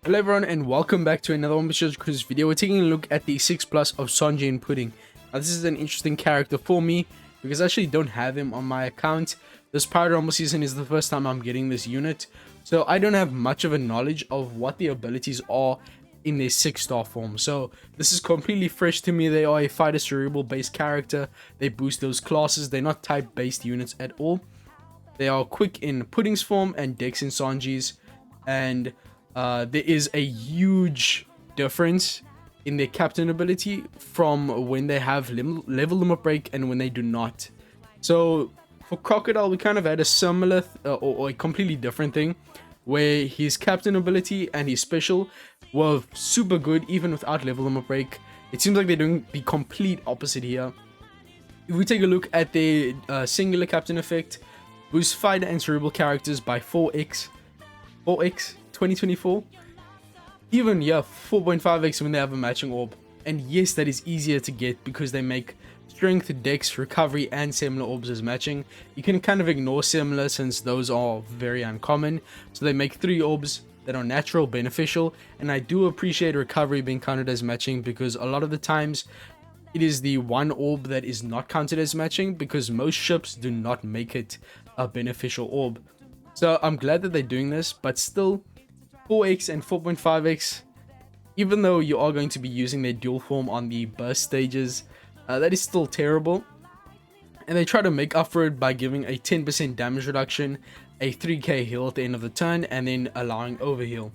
Hello everyone and welcome back to another Optc Cruise video. We're taking a look at the 6 plus of Sanji and Pudding. Now this is an interesting character for me because I actually don't have him on my account. This Pirate Rumble season is the first time I'm getting this unit, so I don't have much of a knowledge of what the abilities are in their 6-star form. So this is completely fresh to me. They are a fighter cerebral based character. They boost those classes. They're not type based units at all. They are quick in Pudding's form and Dex in Sanji's, and there is a huge difference in their captain ability from when they have level limit break and when they do not. So for Crocodile, we kind of had a similar or a completely different thing where his captain ability and his special were super good even without level limit break. It seems like they're doing the complete opposite here. If we take a look at the singular captain effect, boosts fighter and cerebral characters by 4x 2024, even 4.5x when they have a matching orb. And yes, that is easier to get because they make strength, dex, recovery and similar orbs as matching. You can kind of ignore similar since those are very uncommon, so they make 3 orbs that are natural, beneficial. And I do appreciate recovery being counted as matching because a lot of the times it is the one orb that is not counted as matching because most ships do not make it a beneficial orb. So I'm glad that they're doing this, but still 4x and 4.5x, even though you are going to be using their dual form on the burst stages, that is still terrible. And they try to make up for it by giving a 10% damage reduction, a 3k heal at the end of the turn, and then allowing overheal.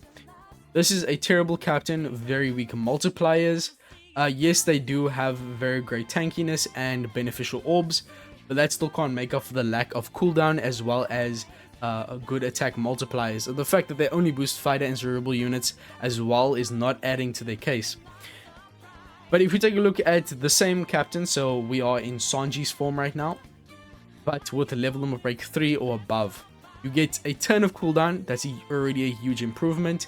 This is a terrible captain, very weak multipliers. Yes, they do have very great tankiness and beneficial orbs, but that still can't make up for the lack of cooldown as well as a good attack multipliers. The fact that they only boost fighter and cerebral units as well is not adding to their case. But if we take a look at the same captain, so we are in Sanji's form right now, but with a level limit break 3 or above, you get a turn of cooldown. That's already a huge improvement,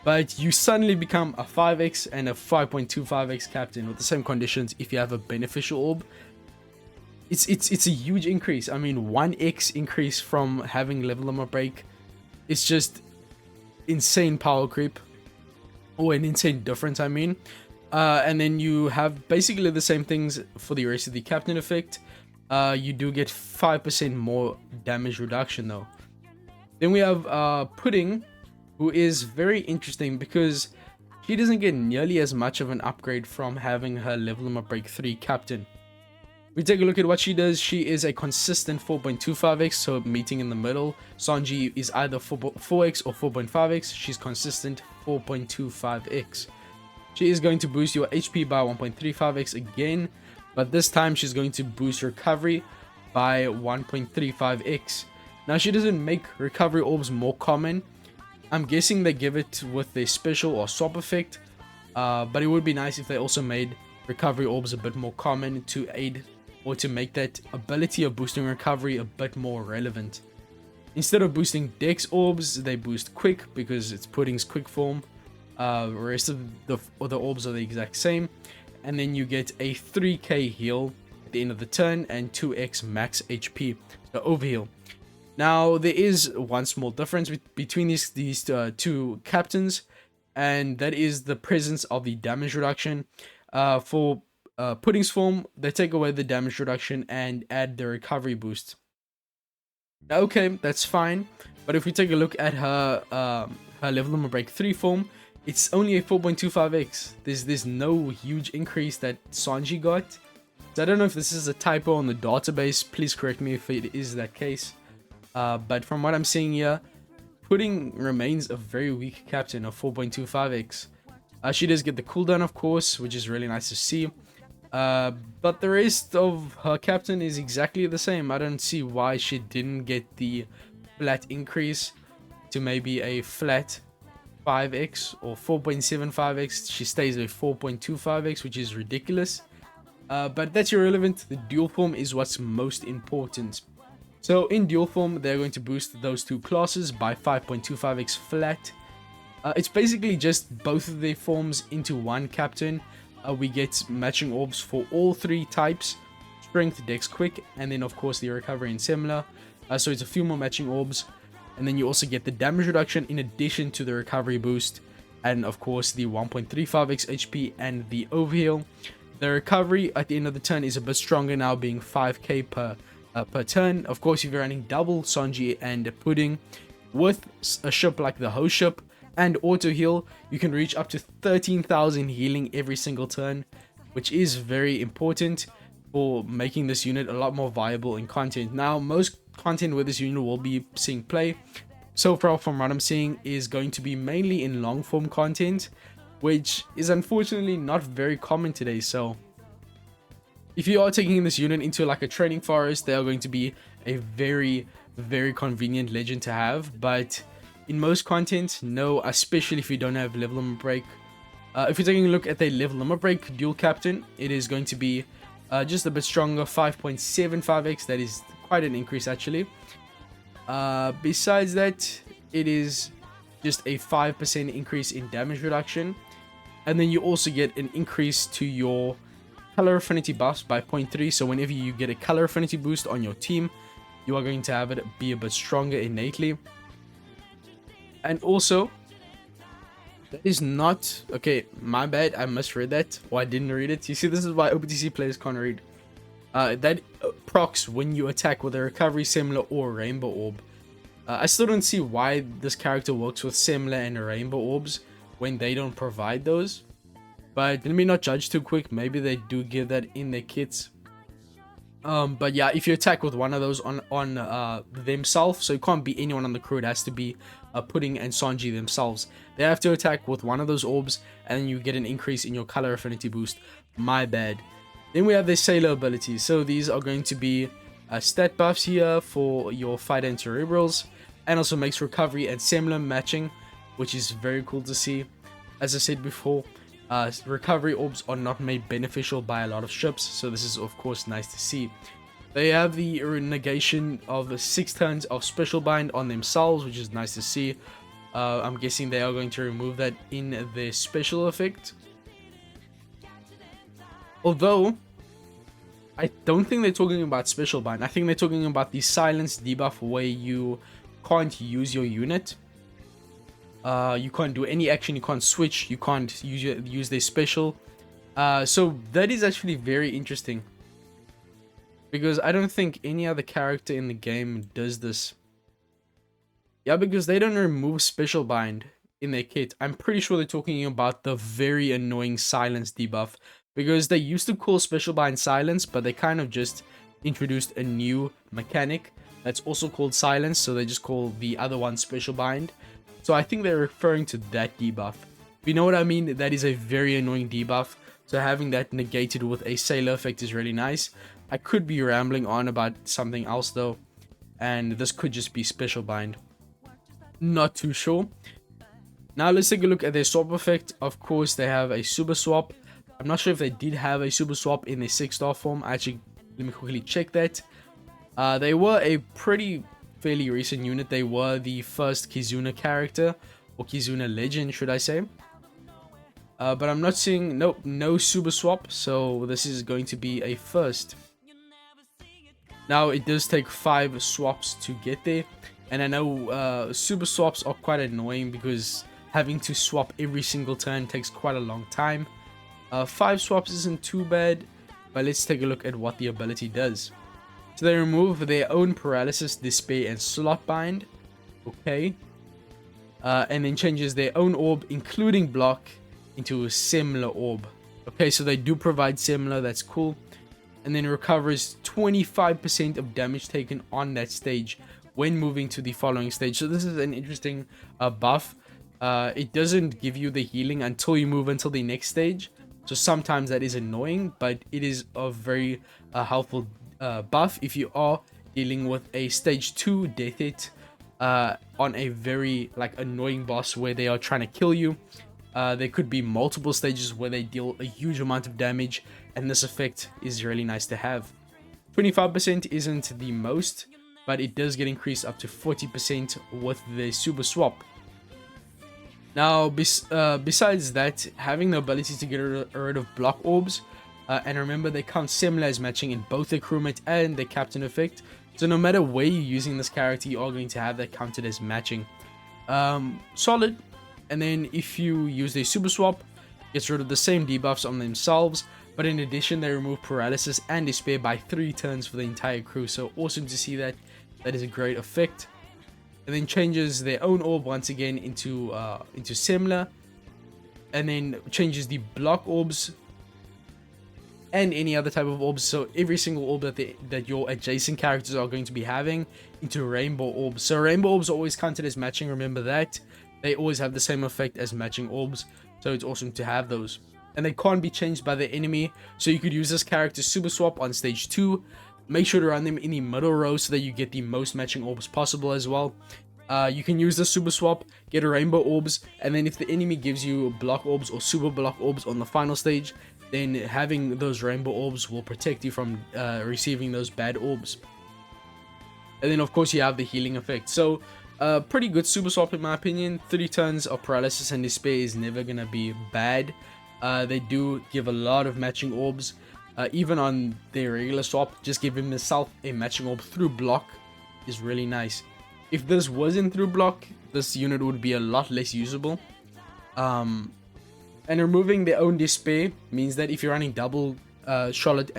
but you suddenly become a 5x and a 5.25x captain with the same conditions if you have a beneficial orb. It's a huge increase. I mean, 1x increase from having level limit break. It's just insane power creep, or an insane difference, I mean. And then you have basically the same things for the rest of the captain effect. You do get 5% more damage reduction though. Then we have Pudding, who is very interesting because she doesn't get nearly as much of an upgrade from having her level limit break 3 captain. We take a look at what she does. She is a consistent 4.25x, so meeting in the middle. Sanji is either 4x or 4.5x. She's consistent 4.25x. She is going to boost your HP by 1.35x again, but this time she's going to boost recovery by 1.35x. Now, she doesn't make recovery orbs more common. I'm guessing they give it with their special or swap effect, but it would be nice if they also made recovery orbs a bit more common to aid or to make that ability of boosting recovery a bit more relevant. Instead of boosting dex orbs, they boost quick because it's Pudding's quick form. The rest of the other orbs are the exact same, and then you get a 3k heal at the end of the turn and 2x max HP, so overheal. Now there is one small difference between these two captains, and that is the presence of the damage reduction. For Pudding's form, they take away the damage reduction and add the recovery boost. Okay, that's fine, but if we take a look at her level limit break 3 form, it's only a 4.25x. There's no huge increase that Sanji got. So I don't know if this is a typo on the database. Please correct me if it is that case. But from what I'm seeing here, Pudding remains a very weak captain of 4.25x. She does get the cooldown, of course, which is really nice to see. But the rest of her captain is exactly the same. I don't see why she didn't get the flat increase to maybe a flat 5x or 4.75x. She stays at 4.25x, which is ridiculous. But that's irrelevant. The dual form is what's most important. So in dual form, they're going to boost those two classes by 5.25x flat. It's basically just both of their forms into one captain. We get matching orbs for all 3 types: strength, dex, quick, and then of course the recovery and similar. So it's a few more matching orbs. And then you also get the damage reduction in addition to the recovery boost. and of course the 1.35x HP and the overheal. The recovery at the end of the turn is a bit stronger now, being 5k per turn. Of course, if you're running double Sanji and Pudding with a ship like the host ship and auto heal, you can reach up to 13,000 healing every single turn, which is very important for making this unit a lot more viable in content. Now, most content where this unit will be seeing play so far from what I'm seeing is going to be mainly in long form content, which is unfortunately not very common today. So if you are taking this unit into like a training forest, they are going to be a very convenient legend to have. But in most content, no, especially if you don't have level limit break. If you're taking a look at the level limit break dual captain, it is going to be just a bit stronger, 5.75x. That is quite an increase actually. Besides that, it is just a 5% increase in damage reduction, and then you also get an increase to your color affinity buffs by 0.3. So whenever you get a color affinity boost on your team, you are going to have it be a bit stronger innately. And also, that is not okay, my bad, I misread that, or I didn't read it. You see, this is why Optc players can't read. That procs when you attack with a recovery, similar, or rainbow orb. I still don't see why this character works with similar and rainbow orbs when they don't provide those. But let me not judge too quick. Maybe they do give that in their kits. But yeah, if you attack with one of those on themselves, so it can't be anyone on the crew, it has to be Pudding and Sanji themselves. They have to attack with one of those orbs, and then you get an increase in your color affinity boost. My bad. Then we have the Sailor abilities. So these are going to be stat buffs here for your fighter and cerebrals, and also makes recovery and similar matching, which is very cool to see. As I said before, recovery orbs are not made beneficial by a lot of ships, so this is of course nice to see. They have the negation of 6 turns of special bind on themselves, which is nice to see. I'm guessing they are going to remove that in their special effect. Although, I don't think they're talking about special bind. I think they're talking about the silence debuff where you can't use your unit. You can't do any action, you can't switch, you can't use their special. So that is actually very interesting, because I don't think any other character in the game does this. Yeah, because they don't remove special bind in their kit. I'm pretty sure they're talking about the very annoying silence debuff, because they used to call special bind silence, but they kind of just introduced a new mechanic that's also called silence, so they just call the other one special bind. So I think they're referring to that debuff. If you know what I mean, that is a very annoying debuff. So having that negated with a sailor effect is really nice. I could be rambling on about something else though, and this could just be special bind. Not too sure. Now let's take a look at their swap effect. Of course, they have a super swap. I'm not sure if they did have a super swap in their 6-star form. Actually, let me quickly check that. They were a fairly recent unit. They were the first Kizuna character, or Kizuna legend, should I say. But I'm not seeing, nope, no super swap, so this is going to be a first. Now, it does take 5 swaps to get there, and I know super swaps are quite annoying because having to swap every single turn takes quite a long time. 5 swaps isn't too bad, but let's take a look at what the ability does. So they remove their own paralysis, despair, and slot bind. Okay. And then changes their own orb, including block, into a similar orb. Okay, so they do provide similar, that's cool. And then recovers 25% of damage taken on that stage when moving to the following stage. So this is an interesting buff. It doesn't give you the healing until you move until the next stage. So sometimes that is annoying, but it is a very helpful buff if you are dealing with a stage 2 death hit on a very annoying boss where they are trying to kill you. There could be multiple stages where they deal a huge amount of damage, and this effect is really nice to have. 25% isn't the most, but it does get increased up to 40% with the super swap. Now, besides that, having the ability to get rid of block orbs, and remember they count similar as matching in both their crewmate and their captain effect. So no matter where you're using this character, you are going to have that counted as matching. Solid. And then if you use a super swap, gets rid of the same debuffs on themselves, but in addition they remove paralysis and despair by 3 turns for the entire crew. So awesome to see that. That is a great effect. And then changes their own orb once again into similar, and then changes the block orbs and any other type of orbs, so every single orb that your adjacent characters are going to be having, into rainbow orbs. So rainbow orbs are always counted as matching, remember that. They always have the same effect as matching orbs, so it's awesome to have those. And they can't be changed by the enemy, so you could use this character super swap on stage 2. Make sure to run them in the middle row so that you get the most matching orbs possible as well. You can use the super swap, get a rainbow orbs, and then if the enemy gives you block orbs or super block orbs on the final stage, then having those rainbow orbs will protect you from receiving those bad orbs. And then of course you have the healing effect. So pretty good super swap in my opinion. 3 turns of paralysis and despair is never gonna be bad. They do give a lot of matching orbs. Even on their regular swap, just giving yourself a matching orb through block is really nice. If this wasn't through block, this unit would be a lot less usable. And removing their own despair means that if you're running double Charlotte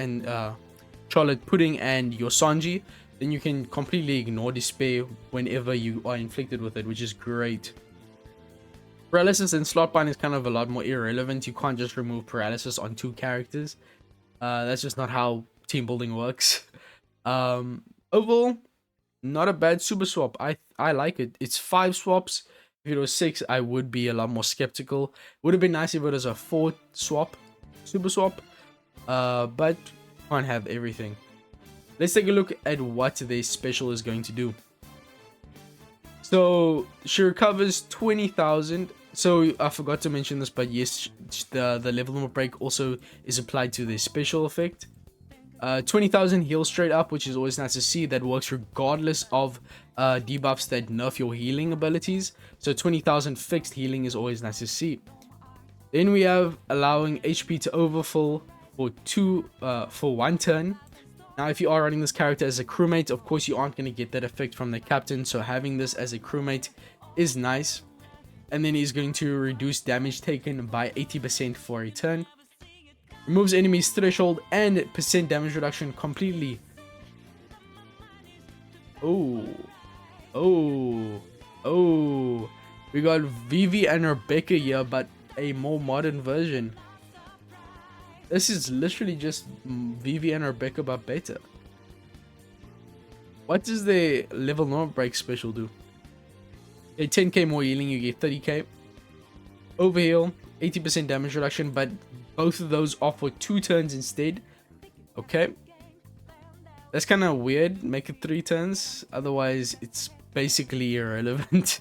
Pudding and your Sanji, then you can completely ignore despair whenever you are inflicted with it, which is great. Paralysis and slotbind is kind of a lot more irrelevant. You can't just remove paralysis on 2 characters. That's just not how team building works. Overall, not a bad super swap. I like it. It's 5 swaps. If it was 6, I would be a lot more skeptical. Would have been nice if it was a 4 swap, super swap. But can't have everything. Let's take a look at what their special is going to do. So she recovers 20,000. So I forgot to mention this, but yes, the level limit break also is applied to the special effect. 20,000 heal straight up, which is always nice to see. That works regardless of debuffs that nerf your healing abilities. So 20,000 fixed healing is always nice to see. Then we have allowing HP to overfill for 1 turn. Now if you are running this character as a crewmate, of course you aren't going to get that effect from the captain, so having this as a crewmate is nice. And then he's going to reduce damage taken by 80% for a turn. Removes enemies threshold and percent damage reduction completely. Oh. We got Vivi and Rebecca here, but a more modern version. This is literally just Vivi and Rebecca, but better. What does the level normal break special do? A 10k more healing, you get 30k. Overheal, 80% damage reduction, but both of those are for 2 turns instead. Okay. That's kind of weird. Make it 3 turns. Otherwise, it's basically irrelevant.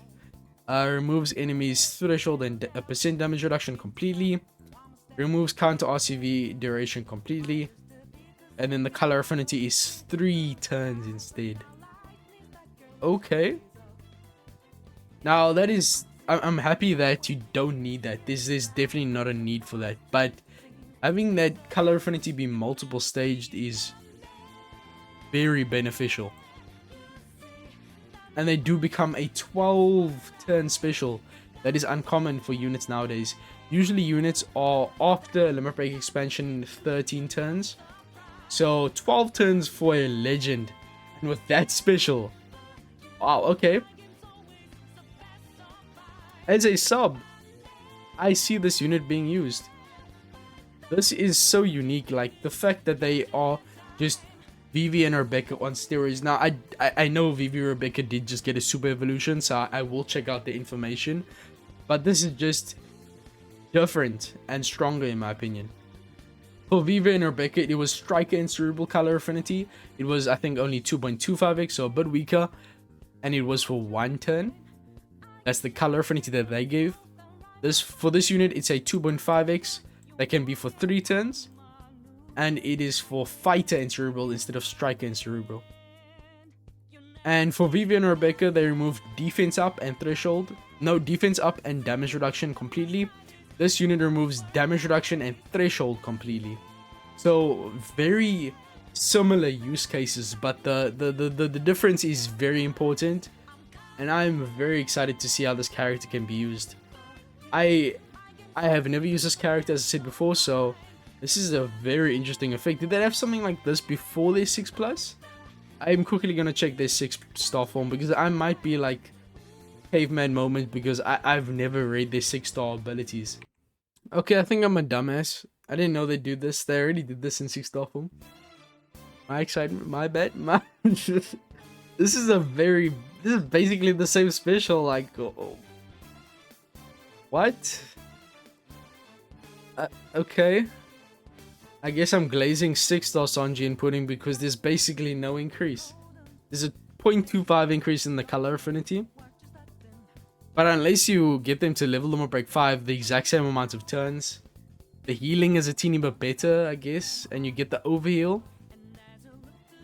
Removes enemies threshold and percent damage reduction completely. Removes counter RCV duration completely. And then the color affinity is 3 turns instead. Okay. Now that is... I'm happy that you don't need that. There's definitely not a need for that. But having that color affinity be multiple staged is very beneficial. And they do become a 12 turn special. That is uncommon for units nowadays. Usually units are after Limit Break expansion 13 turns. So 12 turns for a legend. And with that special. Wow, okay. As a sub, I see this unit being used. This is so unique. Like the fact that they are just Vivi and Rebecca on steroids. Now I know Vivi and Rebecca did just get a super evolution, so I will check out the information. But this is just different and stronger in my opinion. For Vivi and Rebecca, it was Striker and Cerebral color affinity. It was, I think, only 2.25x, so a bit weaker. And it was for 1 turn. That's the color affinity that they gave. For this unit, it's a 2.5x. That can be for 3 turns. And it is for Fighter and Cerebral instead of Striker and Cerebral. And for Vivi and Rebecca, they removed defense up and threshold. No, defense up and damage reduction completely. This unit removes damage reduction and threshold completely. So very similar use cases, but the difference is very important. And I'm very excited to see how this character can be used. I have never used this character, as I said before, so this is a very interesting effect. Did they have something like this before their 6+? I'm quickly gonna check their 6-star form, because I might be like caveman moment, because I've never read their 6-star abilities. Okay, I think I'm a dumbass. I didn't know they do this. They already did this in 6-star form. My excitement, my bad. This is basically the same special. Like, what? Okay. I guess I'm glazing 6-star Sanji and Pudding because there's basically no increase. There's a 0.25 increase in the color affinity. But unless you get them to level them or break 5, the exact same amount of turns. The healing is a teeny bit better, I guess. And you get the overheal.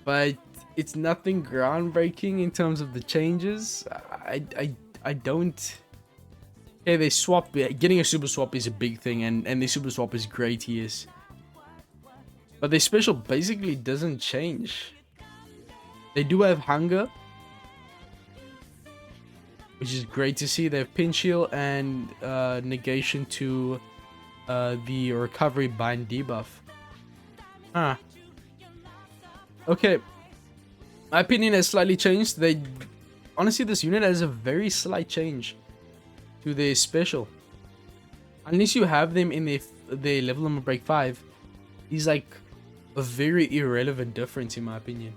But it's nothing groundbreaking in terms of the changes. I don't... Okay, they swap. Getting a super swap is a big thing. And the super swap is great, yes. But their special basically doesn't change. They do have hunger, which is great to see. They have pinch heal and negation to the recovery bind debuff. Okay. My opinion has slightly changed. Honestly, this unit has a very slight change to their special. Unless you have them in their level number break 5, he's like a very irrelevant difference in my opinion.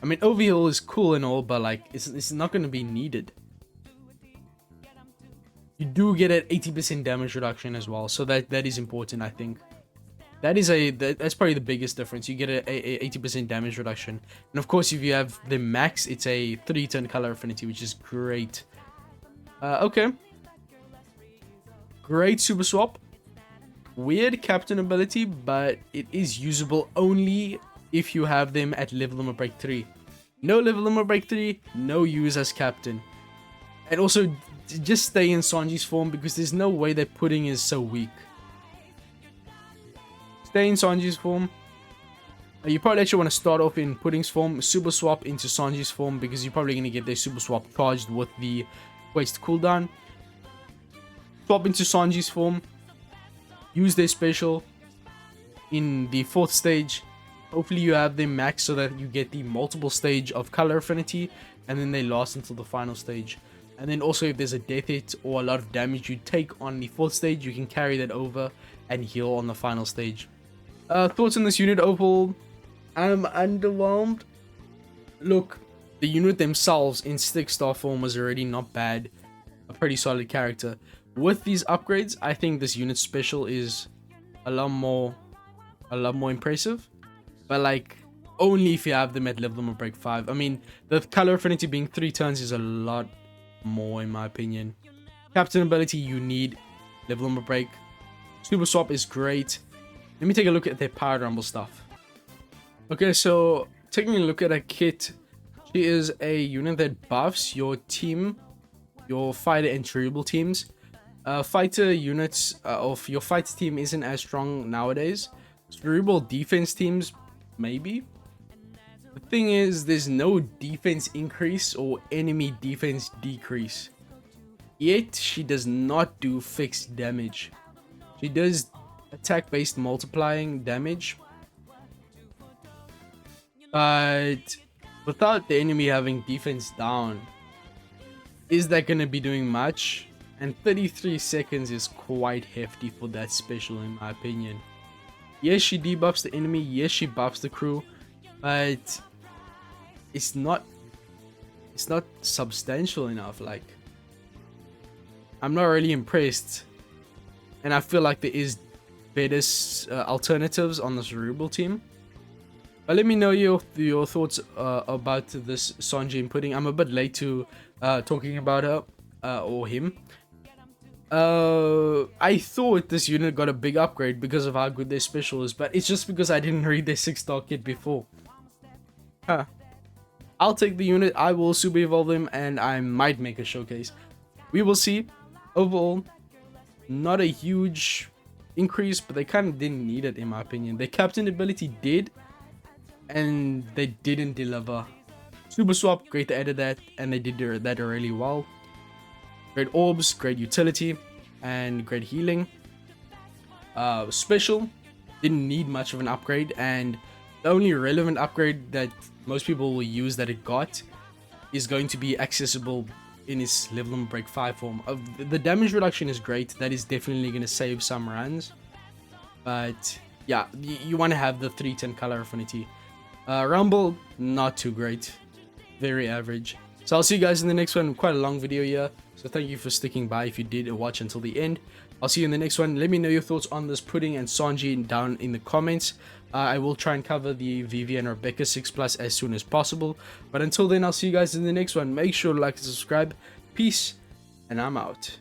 I mean, overheal is cool and all, but like it's not going to be needed. You do get an 80% damage reduction as well, so that is important. I think that's probably the biggest difference. You get a 80% damage reduction, and of course, if you have the max, it's a 3-turn color affinity, which is great. Okay, great super swap. Weird captain ability, but it is usable only if you have them at level limit break 3. No level limit break 3, no use as captain. And also, just stay in Sanji's form because there's no way that Pudding is so weak. Stay in Sanji's form. You probably actually want to start off in Pudding's form, super swap into Sanji's form because you're probably going to get their super swap charged with the waste cooldown. Swap into Sanji's form. Use their special in the 4th stage. Hopefully you have them max so that you get the multiple stage of color affinity, and then they last until the final stage. And then also if there's a death hit or a lot of damage you take on the 4th stage, you can carry that over and heal on the final stage. Thoughts on this unit overall? I'm underwhelmed. Look, the unit themselves in 6-star form was already not bad. A pretty solid character. With these upgrades, I think this unit special is a lot more impressive. But like, only if you have them at level limit break 5. I mean, the color affinity being 3 turns is a lot more in my opinion. Captain ability, you need level limit break. Super swap is great. Let me take a look at their power rumble stuff. Okay, so taking a look at a kit, she is a unit that buffs your team, your fighter and cerebral teams. Fighter units of your fighter team isn't as strong nowadays. Cerebral defense teams, maybe. The thing is, there's no defense increase or enemy defense decrease. Yet, she does not do fixed damage. She does attack-based multiplying damage. But without the enemy having defense down, is that going to be doing much? And 33 seconds is quite hefty for that special in my opinion. Yes, she debuffs the enemy. Yes, she buffs the crew. But it's not substantial enough. Like, I'm not really impressed. And I feel like there is better alternatives on the cerebral team. But let me know your thoughts about this Sanji and Pudding. I'm a bit late to talking about her or him. I thought this unit got a big upgrade because of how good their special is, but it's just because I didn't read their 6-star kit before. I'll take the unit, I will super evolve them, and I might make a showcase. We will see. Overall, not a huge increase, but they kind of didn't need it in my opinion. Their captain ability did, and they didn't deliver. Super swap, great to edit that, and they did that really well. Great orbs, great utility. and great healing. Special didn't need much of an upgrade, and the only relevant upgrade that most people will use that it got is going to be accessible in its level and break 5 form. The damage reduction is great, that is definitely going to save some runs, but yeah, you want to have the 310 color affinity. Rumble, not too great, very average. So I'll see you guys in the next one. Quite a long video here, so thank you for sticking by if you did watch until the end. I'll see you in the next one. Let me know your thoughts on this Pudding and Sanji down in the comments. I will try and cover the Vivi and Rebecca 6+ as soon as possible. But until then, I'll see you guys in the next one. Make sure to like and subscribe. Peace, and I'm out.